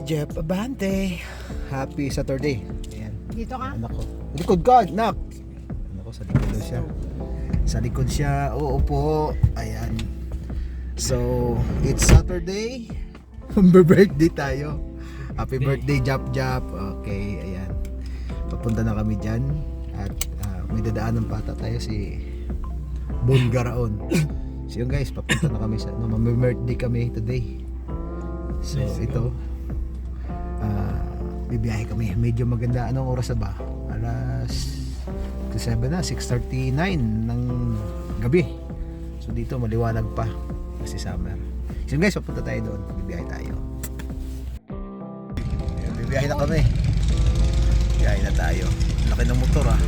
Jeff Abante. Happy Saturday. Ayan. Dito ka? Anak ko. Likod ka, anak. Anak ko, sa likod na siya. Sa likod siya. Oo po. Ayan. So, it's Saturday. Birthday tayo. Happy birthday, Jap Jap. Okay, ayan. Papunta na kami dyan. At may dadaanan pa tayo si Bongaraon. So yun guys, papunta na kami sa birthday kami today. So ito bibiyahe kami. Medyo maganda. Anong oras na ba? Alas 7 na, 6:39 ng gabi. So dito maliwanag pa kasi summer. So guys, papunta tayo doon. Bibiyahe tayo. Bibiyahe na kami. Bibiyahe na tayo. Laki ng motor ah.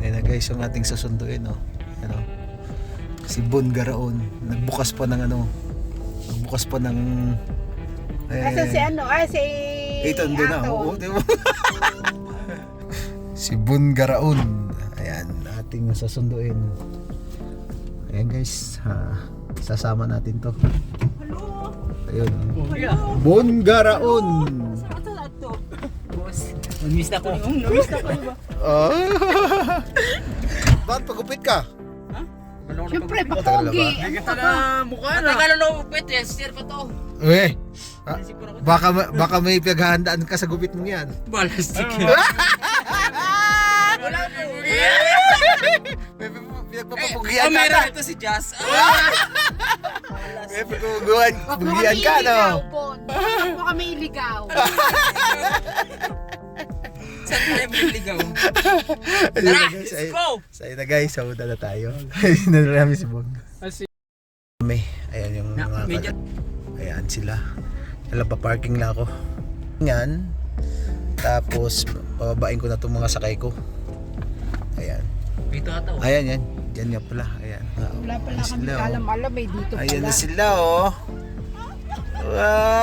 Ayan na guys, yung ating sasunduin oh. Ano? Si Bongaraon. Nagbukas pa ng ano. Nagbukas pa ng Kasi si ano? Si ito doon na. Oo, diba? Si Bongaraon. Ayan, ating sasunduin. Ayan guys, sasama natin to. Hello. Ayun. Bongaraon. Saan to? Boss, namiss na ko. Namiss na ko ba? Bakit pagupit ka? Siyempre, papogi. Kita na mukha na. Tagal na upit eh. Steer pa to. Eh, baka may paghahandaan ka sa gupit mo yan. Balastik. Wala po. May pinagpapapugian ka Meron na. ito si Jazz. May pagpapapugian ka, no? Huwag mo kami iligaw. Saan tayo maliligaw? Ayun na Tara, guys, let's go! Sa'yo na guys, sauda na tayo. Ayun na namin si Bong. Ayan yung mga ayan sila. Paparking lang ako. Yan. Tapos bababain ko na itong mga sakay ko. Ayan. Dito ata. Ayan yan. Yan nga pala. Ayan. Wala pala kami Sila, oh. kalam-alam eh. Dito pala. Ayan na sila oh.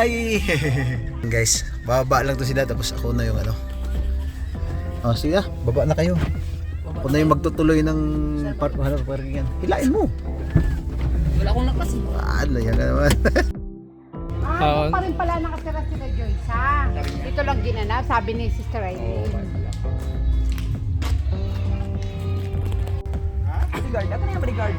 Ay. Guys, bababa lang to sila tapos ako na yung ano. Oh, sige na. Baba na kayo. Ako na yung magtutuloy ng parking yan. Hilain mo. Wala akong lakas. Ano yan ka naman. Ito pa rin pala nakatira sila Joyce ha. Dito lang ginanap, sabi ni Sister Aileen. Bodyguard. Ako na yung bodyguard.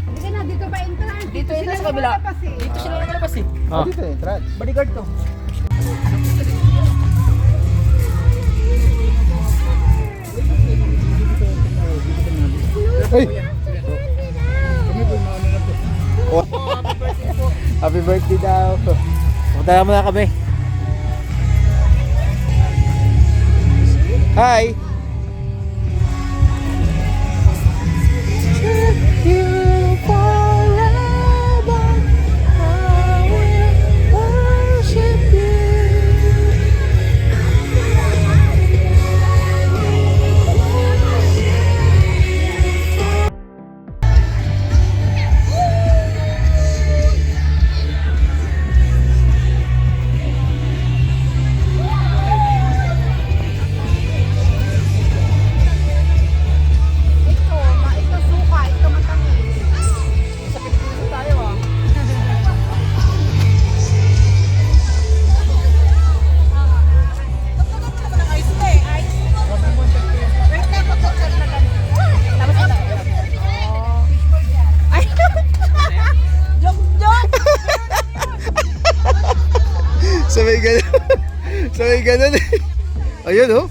Hindi na, dito ba entrance? Dito sila sa kabila. nakalabas eh. Dito sila nakalabas eh. Dito yung entrance. Bodyguard to. Hey! Happy birthday daw. Punta na kami. Hi! Ito suka, ito matamis. Sa Pilipinas tayo ah. Sabay ganun. Sabay ganun eh. Ayun oh.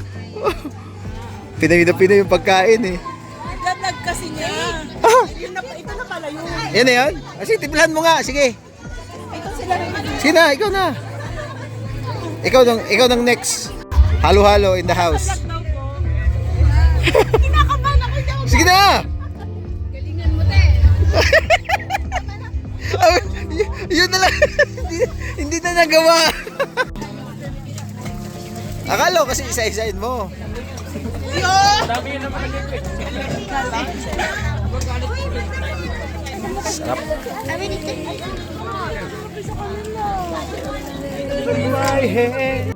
Pinay yung pagkain eh. Nagdadag kasi niya. Ito na pala yun. Yan na yan. Sige, timplahan mo nga. Sige. Ito sila rin. Sige na, ikaw na. Ikaw nang next. Halo-halo in the house. Kinakabahan ako daw. Sige na. Galingan mo te. Ay, yun na lang. Hindi na nagawa. Akala ko kasi isa-isain mo. Dami yun naman Sarap. My head.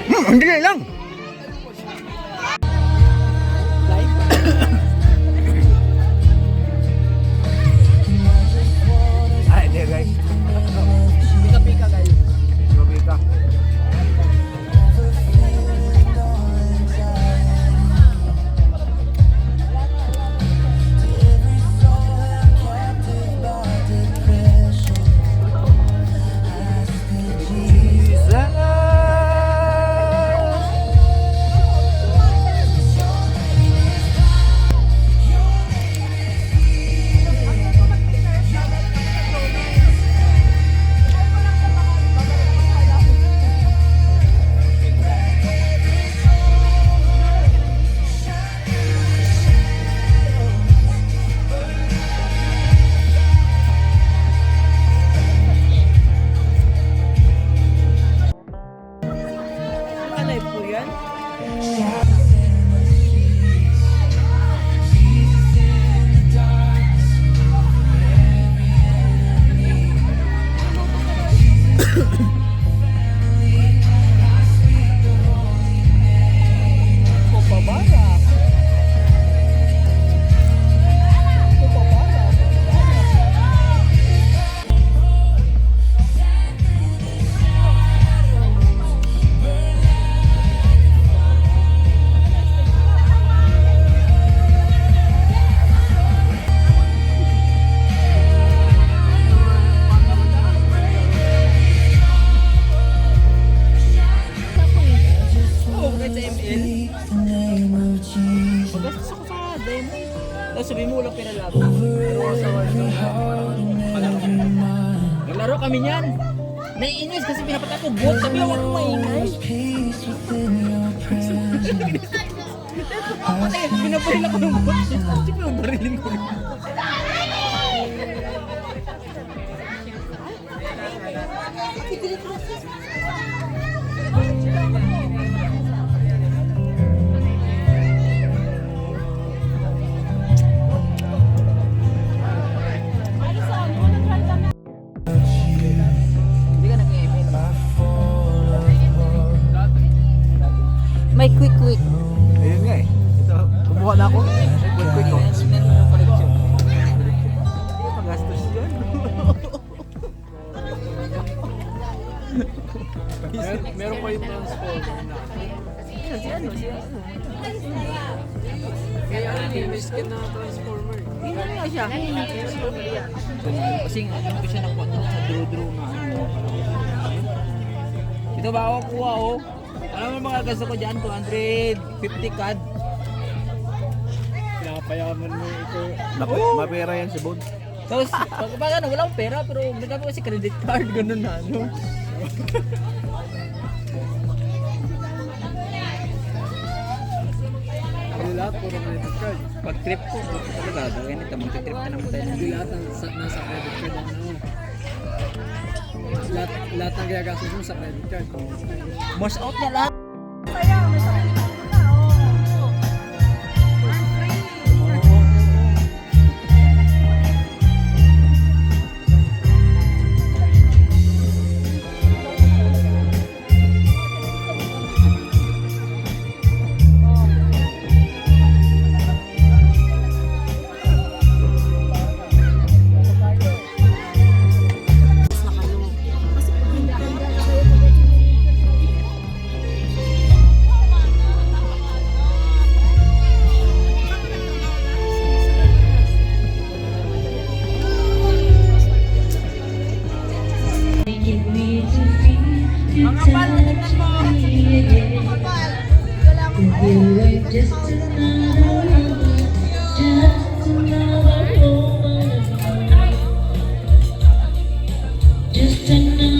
Hindi lang. Tapos sabi mo, walang pinalabo. Naglaro kami niyan. Naiinis kasi pinapatak ko bot. Sabi ako kung maingay. Kasi pinabaril ako ng bot. Kasi pinabarilin ko rin. Hindi ka nag-email. May quick. Ayun nga eh. Ito, kumuha na ako. Quick ko. Pagastos yun. Meron pa yung transformer na. Si ano? May skin na transformer. Hindi na nga siya. Kasi nga, doon ko siya nakuha doon sa draw na ano. Ito ba ako kuha oh? Alam mo mga gasto ko dyan, 250 CAD. Pinapayaman mo ito. Mapera yan si Bod. Tapos, pag ano, wala akong pera, pero nagkakaroon ko kasi credit card, gano'n na ano. Hindi lahat puro credit card. Pag trip ko, talaga, gawin ito, magka-trip na naman tayo. Hindi lahat nasa credit card ang ano. Lahat ng gagastos mo sa credit card. Wash out na lahat. Just another